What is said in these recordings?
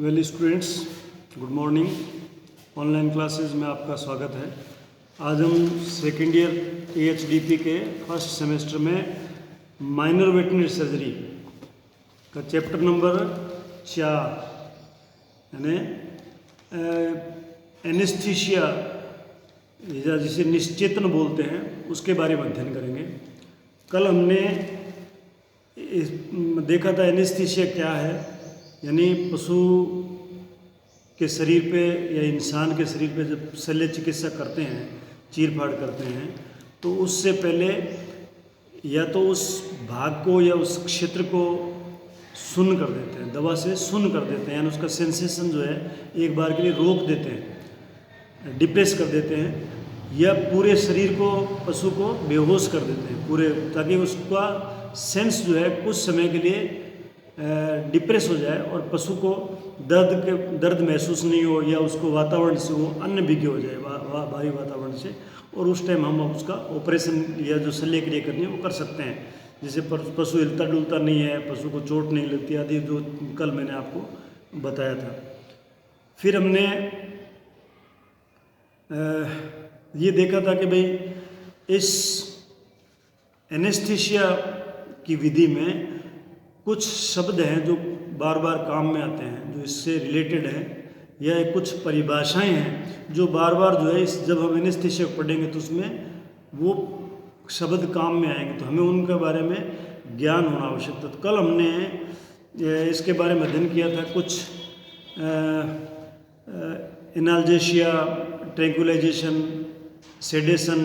Well students, good morning. Online classes में आपका स्वागत है। आज हम सेकेंड ईयर AHDP के फर्स्ट सेमेस्टर में माइनर वेटनरी सर्जरी का चैप्टर नंबर 4 यानी एनेस्थीसिया या जिसे निश्चेतन बोलते हैं उसके बारे में अध्ययन करेंगे। कल हमने देखा था एनेस्थीसिया क्या है, यानी पशु के शरीर पे या इंसान के शरीर पे जब शल्य चिकित्सा करते हैं, चीर फाड़ करते हैं, तो उससे पहले या तो उस भाग को या उस क्षेत्र को सुन्न कर देते हैं, दवा से सुन्न कर देते हैं, यानी उसका सेंसेशन जो है एक बार के लिए रोक देते हैं, डिप्रेस कर देते हैं, या पूरे शरीर को पशु को बेहोश कर देते हैं पूरे, ताकि उसका सेंस जो है कुछ समय के लिए डिप्रेस हो जाए और पशु को दर्द महसूस नहीं हो, या उसको वातावरण से वो अन्न विज्ञ हो जाए, बाहरी वातावरण से, और उस टाइम हम उसका ऑपरेशन या जो शल्य क्रिया करनी है वो कर सकते हैं। जैसे पशु हिलता डुलता नहीं है, पशु को चोट नहीं लगती आदि, जो कल मैंने आपको बताया था। फिर हमने ये देखा था कि भाई इस एनेस्थीसिया की विधि में कुछ शब्द हैं जो बार बार काम में आते हैं, जो इससे रिलेटेड हैं, या कुछ परिभाषाएं हैं जो बार बार जो है जब हम एनेस्थीसिया पढ़ेंगे तो उसमें वो शब्द काम में आएंगे, तो हमें उनके बारे में ज्ञान होना आवश्यक था। तो कल हमने इसके बारे में अध्ययन किया था। कुछ analgesia, tranquilisation, sedation,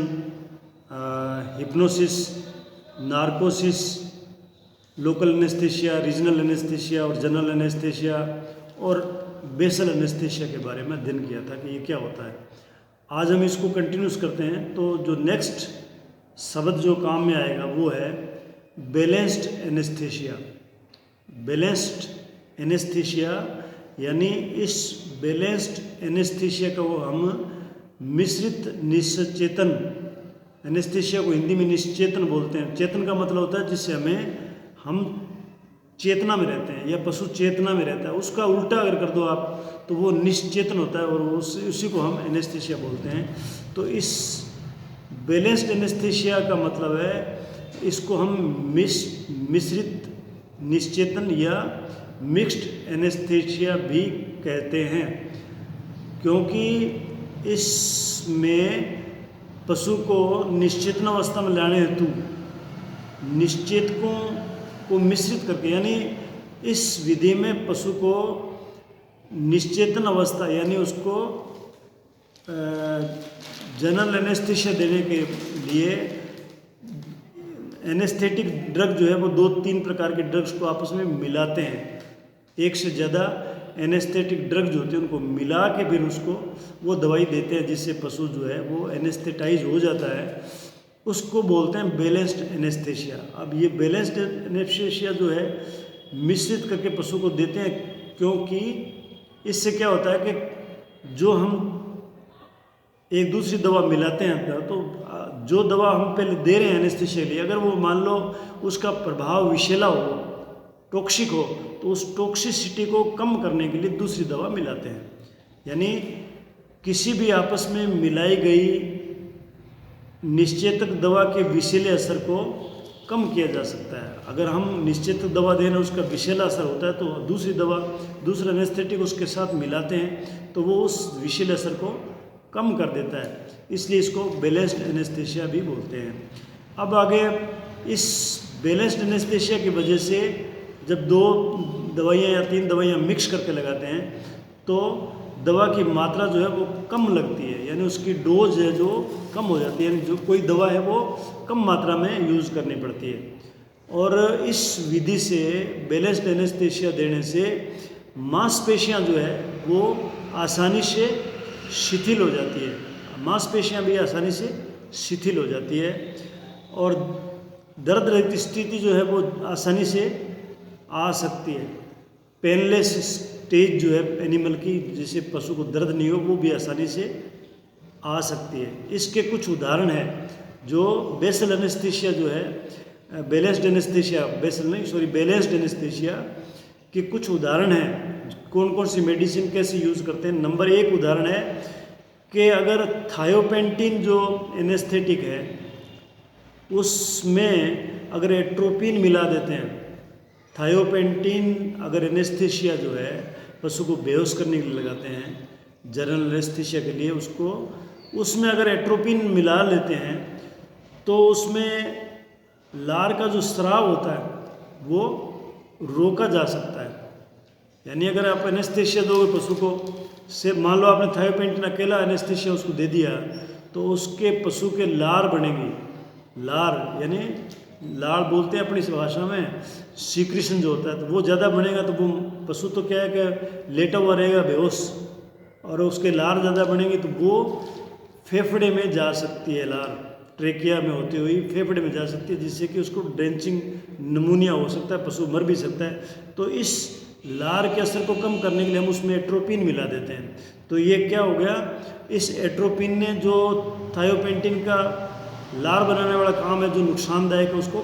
hypnosis, narcosis, local anaesthesia, regional anaesthesia और जनरल एनेस्थीसिया और बेसल एनेस्थीसिया के बारे में अध्ययन किया था कि ये क्या होता है। आज हम इसको कंटिन्यूस करते हैं। तो जो नेक्स्ट शब्द जो काम में आएगा वो है बैलेंस्ड एनेस्थीसिया। बैलेंस्ड एनेस्थीसिया यानी इस बैलेंस्ड एनेस्थीसिया को हम मिश्रित निश्चेतन एनेस्थीसिया को हिंदी में निश्चेतन बोलते हैं। चेतन का मतलब होता है जिससे हम चेतना में रहते हैं या पशु चेतना में रहता है, उसका उल्टा अगर कर दो आप तो वो निश्चेतन होता है और उसी को हम एनेस्थीसिया बोलते हैं। तो इस बैलेंस्ड एनेस्थीसिया का मतलब है इसको हम मिश्रित निश्चेतन या मिक्स्ड एनेस्थीसिया भी कहते हैं, क्योंकि इसमें पशु को निश्चेतन अवस्था में लाने हेतु निश्चेतकों को मिश्रित करके, यानी इस विधि में पशु को निश्चेतन अवस्था यानी उसको जनरल एनेस्थीसिया देने के लिए एनेस्थेटिक ड्रग जो है वो 2-3 प्रकार के ड्रग्स को आपस में मिलाते हैं। एक से ज़्यादा एनेस्थेटिक ड्रग जो होते हैं उनको मिला के फिर उसको वो दवाई देते हैं, जिससे पशु जो है वो एनेस्थेटाइज हो जाता है। उसको बोलते हैं बैलेंस्ड एनेस्थीसिया। अब ये बैलेंस्ड एनेस्थीसिया जो है मिश्रित करके पशु को देते हैं, क्योंकि इससे क्या होता है कि जो हम एक दूसरी दवा मिलाते हैं तो जो दवा हम पहले दे रहे हैं एनेस्थीसिया के लिए, अगर वो मान लो उसका प्रभाव विषैला हो, टॉक्सिक हो, तो उस टॉक्सिसिटी को कम करने के लिए दूसरी दवा मिलाते हैं। यानी किसी भी आपस में मिलाई गई निश्चेतक दवा के विषैले असर को कम किया जा सकता है। अगर हम निश्चेतक दवा दे रहे हैं उसका विषैला असर होता है तो दूसरी दवा, दूसरा एनेस्थेटिक उसके साथ मिलाते हैं तो वो उस विषैले असर को कम कर देता है, इसलिए इसको बैलेंस्ड एनेस्थीसिया भी बोलते हैं। अब आगे इस बैलेंस्ड एनेस्थीसिया की वजह से जब 2 दवाइयाँ या 3 दवाइयाँ मिक्स करके लगाते हैं तो दवा की मात्रा जो है वो कम लगती है, यानी उसकी डोज है जो कम हो जाती है, यानी जो कोई दवा है वो कम मात्रा में यूज़ करनी पड़ती है। और इस विधि से बैलेंस्ड एनेस्थीसिया देने से मांसपेशियां जो है वो आसानी से शिथिल हो जाती है, मांसपेशियां भी आसानी से शिथिल हो जाती है, और दर्द रहित स्थिति जो है वो आसानी से आ सकती है। पेनलेस स्टेज जो है एनिमल की, जिसे पशु को दर्द नहीं हो, वो भी आसानी से आ सकती है। इसके कुछ उदाहरण हैं जो बेसल एनेस्थीसिया जो है, बैलेंस्ड एनेस्थीसिया, बैलेंस्ड एनेस्थीसिया के कुछ उदाहरण हैं कौन कौन सी मेडिसिन कैसे यूज़ करते हैं। नंबर 1 उदाहरण है कि अगर थायोपेंटिन जो एनेस्थेटिक है उसमें अगर एट्रोपिन मिला देते हैं, थायोपेंटिन अगर एनेस्थीसिया जो है पशु को बेहोश करने के लिए लगाते हैं, जनरल एनेस्थीसिया के लिए उसको, उसमें अगर एट्रोपिन मिला लेते हैं तो उसमें लार का जो स्राव होता है वो रोका जा सकता है। यानी अगर आप एनेस्थीसिया दोगे पशु को, से मान लो आपने थायोपेंटिन अकेला एनेस्थीसिया उसको दे दिया तो उसके पशु के लार बनेंगी, लार यानी लार बोलते हैं अपनी इस भाषा में, सीक्रेशन जो होता है, तो वो ज़्यादा बनेगा तो वो पशु तो क्या है कि लेटा हुआ रहेगा बेहोश, और उसके लार ज़्यादा बनेंगे तो वो फेफड़े में जा सकती है, लार ट्रेकिया में होती हुई फेफड़े में जा सकती है, जिससे कि उसको ड्रेंचिंग निमोनिया हो सकता है, पशु मर भी सकता है। तो इस लार के असर को कम करने के लिए हम उसमें एट्रोपिन मिला देते हैं। तो ये क्या हो गया, इस एट्रोपिन ने जो थायोपेंटिन का लार बनाने वाला काम है जो नुकसानदायक है उसको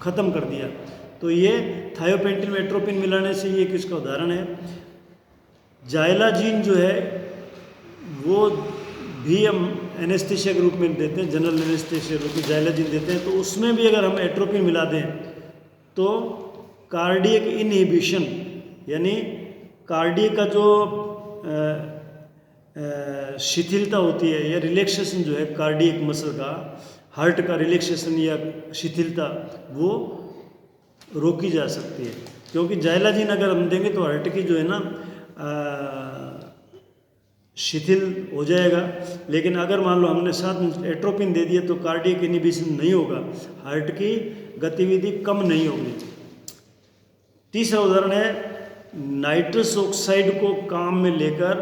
ख़त्म कर दिया। तो ये थायोपेंटिन में एट्रोपिन मिलाने से ये किसका उदाहरण है। जाइलाजीन जो है वो भी हम एनेस्थीसिया के रूप में देते हैं, जनरल एनेस्थीसिया के रूप में जाइलाजीन देते हैं। तो उसमें भी अगर हम एट्रोपिन मिला दें तो कार्डियक इनहिबिशन यानी कार्डियक का जो शिथिलता होती है या रिलैक्सेशन जो है कार्डियक मसल का, हार्ट का रिलैक्सेशन या शिथिलता वो रोकी जा सकती है। क्योंकि जाइलाजीन अगर हम देंगे तो हार्ट की जो है ना शिथिल हो जाएगा, लेकिन अगर मान लो हमने साथ में एट्रोपिन दे दिया तो कार्डियक इनहिबिशन नहीं होगा, हार्ट की गतिविधि कम नहीं होगी। तीसरा उदाहरण है नाइट्रस ऑक्साइड को काम में लेकर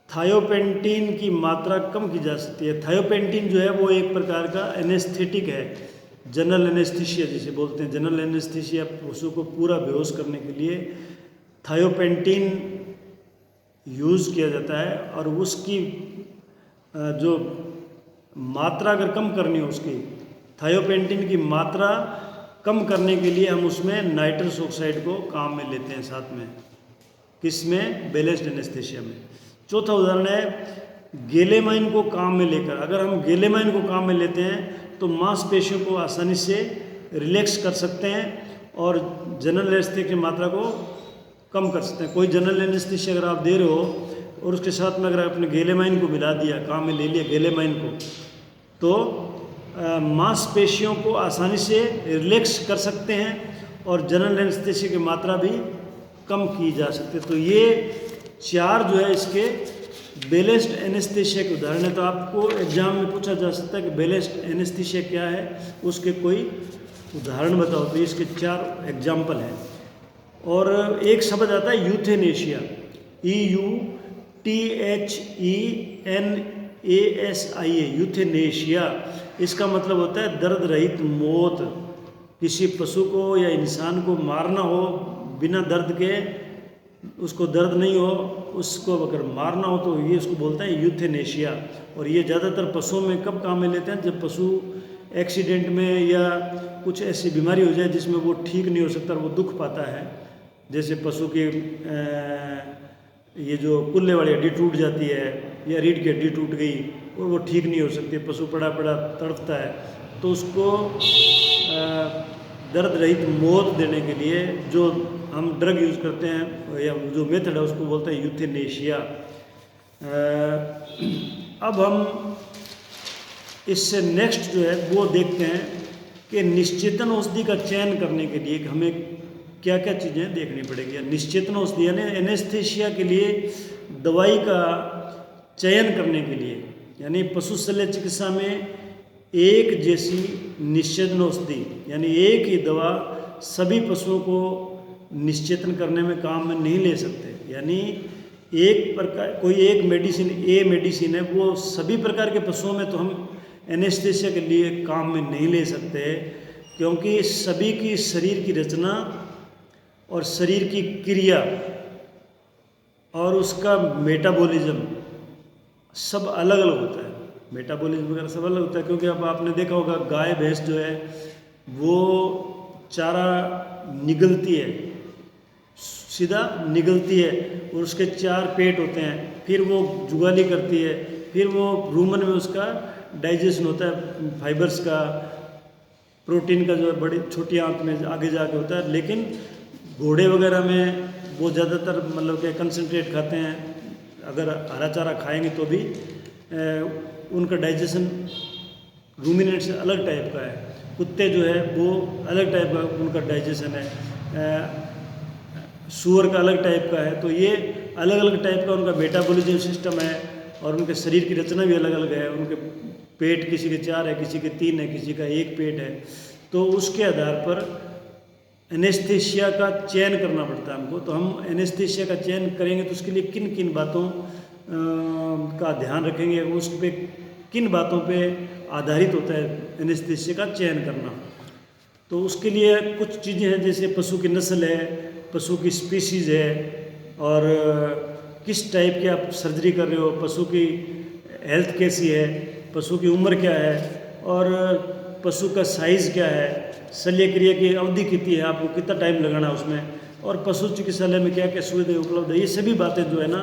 थायोपेंटिन की मात्रा कम की जा सकती है। थायोपेंटिन जो है वो एक प्रकार का एनेस्थेटिक है, जनरल एनेस्थीसिया जिसे बोलते हैं। जनरल एनेस्थीसिया पशु को पूरा बेहोश करने के लिए थायोपेंटिन यूज़ किया जाता है, और उसकी जो मात्रा अगर कम करनी हो, उसकी थायोपेंटिन की मात्रा कम करने के लिए हम उसमें नाइट्रस ऑक्साइड को काम में लेते हैं साथ में, किसमें, बैलेंस्ड एनेस्थीसिया में। चौथा उदाहरण है गेलेमाइन को काम में लेकर, अगर हम गेलेमाइन को काम में लेते हैं तो मांसपेशियों को आसानी से रिलैक्स कर सकते हैं और जनरल एनेस्थीसिया की मात्रा को कम कर सकते हैं। कोई जनरल एनेस्थीसिया अगर आप दे रहे हो और उसके साथ में अगर आपने गेलेमाइन को मिला दिया, काम में ले लिया गेलेमाइन को, तो मांसपेशियों को आसानी से रिलैक्स कर सकते हैं और जनरल एनेस्थीसिया की मात्रा भी कम की जा सकती है। तो ये 4 जो है इसके बैलेंस्ड एनेस्थीसिया के उदाहरण है। तो आपको एग्जाम में पूछा जा सकता है कि बैलेंस्ड एनेस्थीसिया क्या है, उसके कोई उदाहरण बताओ। तो इसके 4 एग्जाम्पल हैं। और एक शब्द आता है यूथेनेशिया, EUTHENASIA, यूथेनेशिया। इसका मतलब होता है दर्द रहित मौत। किसी पशु को या इंसान को मारना हो बिना दर्द के, उसको दर्द नहीं हो, उसको अगर मारना हो तो ये उसको बोलता है यूथेनेशिया। और ये ज़्यादातर पशुओं में कब काम में लेते हैं, जब पशु एक्सीडेंट में या कुछ ऐसी बीमारी हो जाए जिसमें वो ठीक नहीं हो सकता और वो दुख पाता है। जैसे पशु की ये जो कुल्ले वाली हड्डी टूट जाती है या रीढ़ की हड्डी टूट गई और वो ठीक नहीं हो सकती, पशु पड़ा पड़ा तड़पता है, तो उसको दर्द रहित मौत देने के लिए जो हम ड्रग यूज़ करते हैं या जो मेथड है उसको बोलते हैं यूथेनेशिया। अब हम इससे नेक्स्ट जो है वो देखते हैं कि निश्चेतन औषधि का चयन करने के लिए हमें क्या क्या चीज़ें देखनी पड़ेगी। निश्चेतन औषधि यानी एनेस्थीसिया के लिए दवाई का चयन करने के लिए, यानी पशु शल्य चिकित्सा में एक जैसी निश्चेतन औषधि यानी एक ही दवा सभी पशुओं को निश्चेतन करने में काम में नहीं ले सकते। यानी एक प्रकार कोई एक मेडिसिन ए मेडिसिन है वो सभी प्रकार के पशुओं में तो हम एनेस्थीसिया के लिए काम में नहीं ले सकते, क्योंकि सभी की शरीर की रचना और शरीर की क्रिया और उसका मेटाबॉलिज्म सब अलग अलग होता है। मेटाबॉलिज्म वगैरह सब अलग होता है, क्योंकि अब आपने देखा होगा गाय भैंस जो है वो चारा निगलती है सीधा निगलती है और उसके 4 पेट होते हैं, फिर वो जुगाली करती है, फिर वो रूमन में उसका डाइजेशन होता है, फाइबर्स का, प्रोटीन का, जो है बड़ी छोटी आंत में आगे जाके होता है। लेकिन घोड़े वगैरह में वो ज़्यादातर मतलब कि कंसनट्रेट खाते हैं, अगर हरा चारा खाएंगे तो भी उनका डाइजेशन रूमिनेंट से अलग टाइप का है। कुत्ते जो है वो अलग टाइप का उनका डाइजेशन है, सूअर का अलग टाइप का है। तो ये अलग अलग टाइप का उनका मेटाबॉलिज्म सिस्टम है और उनके शरीर की रचना भी अलग अलग है। उनके पेट किसी के 4 है, किसी के 3 है, किसी का 1 पेट है। तो उसके आधार पर एनेस्थीसिया का चयन करना पड़ता है हमको। तो हम एनेस्थीसिया का चयन करेंगे तो उसके लिए किन किन बातों का ध्यान रखेंगे, उस पर किन बातों पे आधारित होता है एनेस्थीसिया का चयन करना। तो उसके लिए कुछ चीज़ें हैं, जैसे पशु की नस्ल है, पशु की स्पीसीज़ है, और किस टाइप की आप सर्जरी कर रहे हो, पशु की हेल्थ कैसी है, पशु की उम्र क्या है, और पशु का साइज़ क्या है, शल्य क्रिया की अवधि कितनी है, आपको कितना टाइम लगाना है उसमें, और पशु चिकित्सालय में क्या क्या सुविधाएं उपलब्ध है। ये सभी बातें जो है ना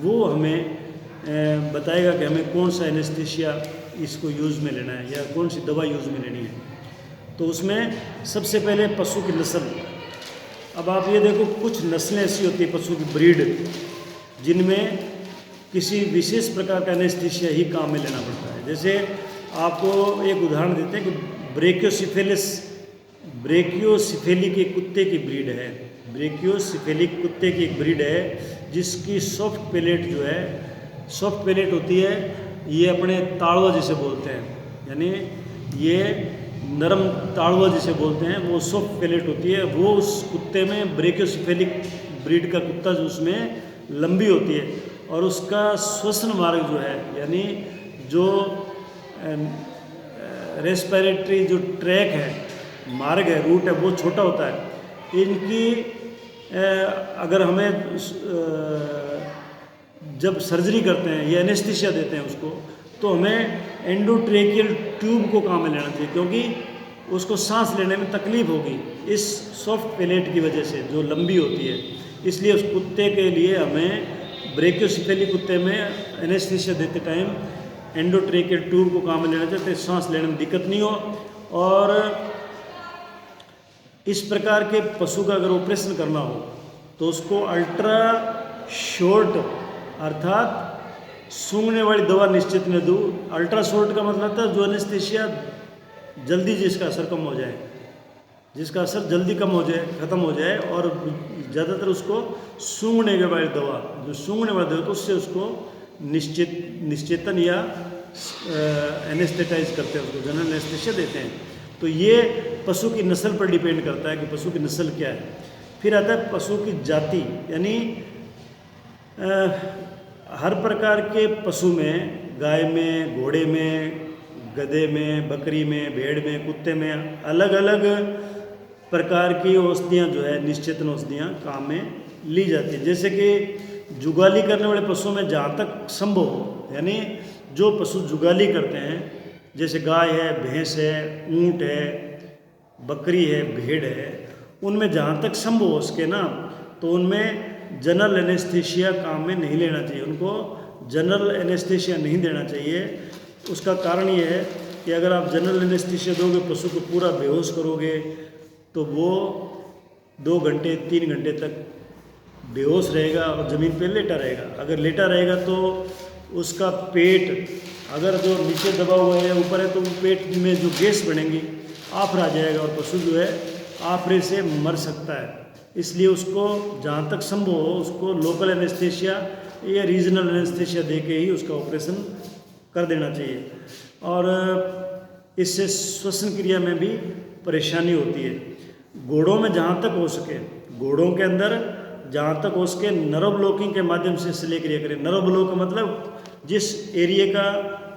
वो हमें बताएगा कि हमें कौन सा एनेस्थीसिया इसको यूज़ में लेना है या कौन सी दवा यूज़ में लेनी है। तो उसमें सबसे पहले पशु की नस्ल। अब आप ये देखो, कुछ नस्लें ऐसी होती है पशु की ब्रीड, जिनमें किसी विशेष प्रकार का एनेस्थीसिया ही काम में लेना पड़ता है। जैसे आपको एक उदाहरण देते हैं कि ब्रेकियोसिफेलिक एक कुत्ते की ब्रीड है। ब्रेकियोसिफेलिक कुत्ते की एक ब्रीड है जिसकी सॉफ्ट पैलेट जो है, सॉफ्ट पैलेट होती है, ये अपने ताड़वा जिसे बोलते हैं, यानी ये नरम ताड़वा जिसे बोलते हैं, वो सॉफ्ट पैलेट होती है। वो उस कुत्ते में ब्रेकियोसिफेलिक ब्रीड का कुत्ता जो उसमें लंबी होती है, और उसका श्वसन मार्ग जो है, यानी जो रेस्पिरेटरी जो ट्रैक है, मार्ग है, रूट है, वो छोटा होता है। इनकी अगर हमें जब सर्जरी करते हैं या एनेस्थीसिया देते हैं उसको, तो हमें एंडोट्रेकियल ट्यूब को काम में लेना चाहिए, क्योंकि उसको सांस लेने में तकलीफ होगी इस सॉफ्ट पैलेट की वजह से जो लंबी होती है। इसलिए उस कुत्ते के लिए हमें ब्रेकियोसिफेलिक कुत्ते में एनेस्थीसिया देते टाइम एंडोट्रेकियल ट्यूब को काम में लेना चाहिए, सांस लेने में दिक्कत नहीं हो। और इस प्रकार के पशु का अगर ऑपरेशन करना हो तो उसको अल्ट्रा शॉर्ट अर्थात सूंघने वाली दवा निश्चित न दूँ। अल्ट्रा शॉर्ट का मतलब था जो एनेस्थीसिया जल्दी जिसका असर कम हो जाए, जिसका असर जल्दी कम हो जाए, ख़त्म हो जाए, और ज़्यादातर उसको सूंघने के वाली दवा, जो सूंघने वाली दवा, तो उससे उसको निश्चेतन या एनेस्थेटाइज करते हैं, उसको जनरल एनेस्थीसिया देते हैं। तो ये पशु की नस्ल पर डिपेंड करता है कि पशु की नस्ल क्या है। फिर आता है पशु की जाति, यानी हर प्रकार के पशु में, गाय में, घोड़े में, गधे में, बकरी में, भेड़ में, कुत्ते में अलग अलग प्रकार की औषधियाँ जो है, निश्चेतन औषधियाँ काम में ली जाती हैं। जैसे कि जुगाली करने वाले पशुओं में जहाँ तक संभव हो, यानी जो पशु जुगाली करते हैं, जैसे गाय है, भैंस है, ऊँट है, बकरी है, भेड़ है, उनमें जहाँ तक संभव हो सके ना, तो उनमें जनरल एनेस्थीसिया काम में नहीं लेना चाहिए, उनको जनरल एनेस्थीसिया नहीं देना चाहिए। उसका कारण ये है कि अगर आप जनरल एनेस्थीसिया दोगे, पशु को पूरा बेहोश करोगे, तो वो 2 घंटे 3 घंटे तक बेहोश रहेगा और ज़मीन पे लेटा रहेगा। अगर लेटा रहेगा तो उसका पेट अगर जो नीचे दबा हुआ है या ऊपर है, तो पेट में जो गैस बनेंगी, आफरा आ जाएगा और पशु जो है आफरे से मर सकता है। इसलिए उसको जहाँ तक संभव हो उसको लोकल एनेस्थीसिया या रीजनल एनेस्थीसिया दे के ही उसका ऑपरेशन कर देना चाहिए। और इससे श्वसन क्रिया में भी परेशानी होती है। घोड़ों में जहाँ तक हो सके, घोड़ों के अंदर जहाँ तक हो सके नर्व ब्लॉकिंग के माध्यम से शल्य क्रिया करें। नर्व ब्लॉक का मतलब जिस एरिया का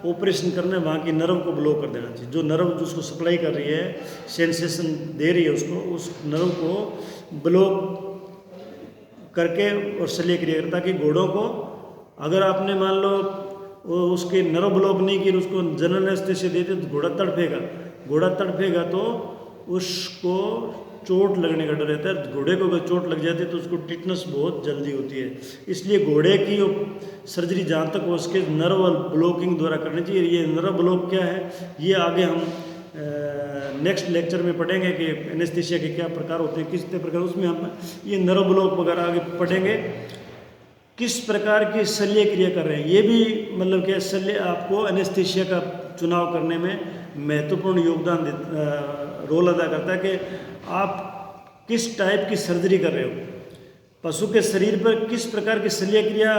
ऑपरेशन करना है वहाँ की नर्व को ब्लॉक कर देना चाहिए। जो नर्व जो उसको सप्लाई कर रही है, सेंसेशन दे रही है उसको, उस नर्व को ब्लॉक करके और शल्य क्रिया करें, ताकि घोड़ों को अगर आपने मान लो उसके नर्व ब्लॉक नहीं की, उसको जनरल एनेस्थीसिया देते तो घोड़ा तड़फेगा। घोड़ा तड़फेगा तो उसको चोट लगने का डर रहता है। घोड़े को अगर चोट लग जाती है तो उसको टिटनस बहुत जल्दी होती है। इसलिए घोड़े की सर्जरी जहाँ तक हो सके नर्व ब्लॉकिंग द्वारा करनी चाहिए। ये नर्व ब्लॉक क्या है, ये आगे हम नेक्स्ट लेक्चर में पढ़ेंगे कि एनेस्थीसिया के क्या प्रकार होते हैं, किस प्रकार, उसमें हम ये नर्व ब्लॉक वगैरह आगे पढ़ेंगे। किस प्रकार की शल्य क्रिया कर रहे हैं, ये भी मतलब कि शल्य आपको एनेस्थीसिया का चुनाव करने में महत्वपूर्ण योगदान रोल अदा करता है कि आप किस टाइप की सर्जरी कर रहे हो। पशु के शरीर पर किस प्रकार की शल्य क्रिया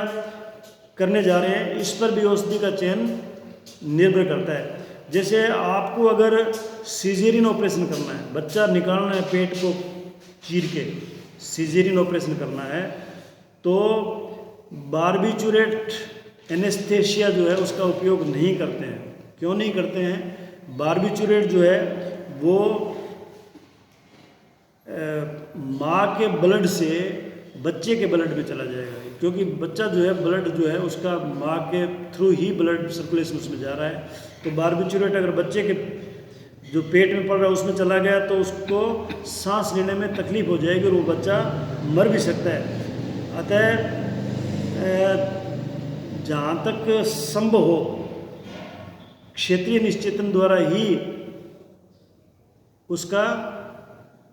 करने जा रहे हैं, इस पर भी औषधि का चयन निर्भर करता है। जैसे आपको अगर सीजेरियन ऑपरेशन करना है, बच्चा निकालना है पेट को चीर के, सीजेरियन ऑपरेशन करना है, तो बारबीचुरेट एनेस्थीसिया जो है उसका उपयोग नहीं करते हैं। क्यों नहीं करते हैं? बारबीचुरेट जो है वो माँ के ब्लड से बच्चे के ब्लड में चला जाएगा, क्योंकि बच्चा जो है ब्लड जो है उसका माँ के थ्रू ही ब्लड सर्कुलेशन उसमें जा रहा है। तो बारबीचुरेट अगर बच्चे के जो पेट में पड़ रहा है उसमें चला गया तो उसको सांस लेने में तकलीफ हो जाएगी और वो बच्चा मर भी सकता है। अतः जहाँ तक संभव हो क्षेत्रीय निश्चेतन द्वारा ही उसका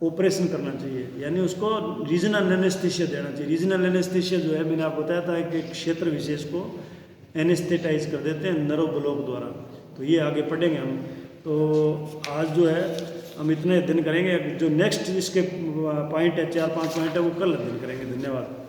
ऑपरेशन करना चाहिए, यानी उसको रीजनल एनेस्थीसिया देना चाहिए। रीजनल एनेस्थीसिया जो है मैंने आपको बताया था कि क्षेत्र विशेष को एनेस्थेटाइज कर देते हैं नर्व ब्लॉक द्वारा। तो ये आगे पढ़ेंगे हम। तो आज जो है हम इतने अध्ययन करेंगे, जो नेक्स्ट इसके पॉइंट है 4-5 पॉइंट है वो कल अध्ययन करेंगे। धन्यवाद।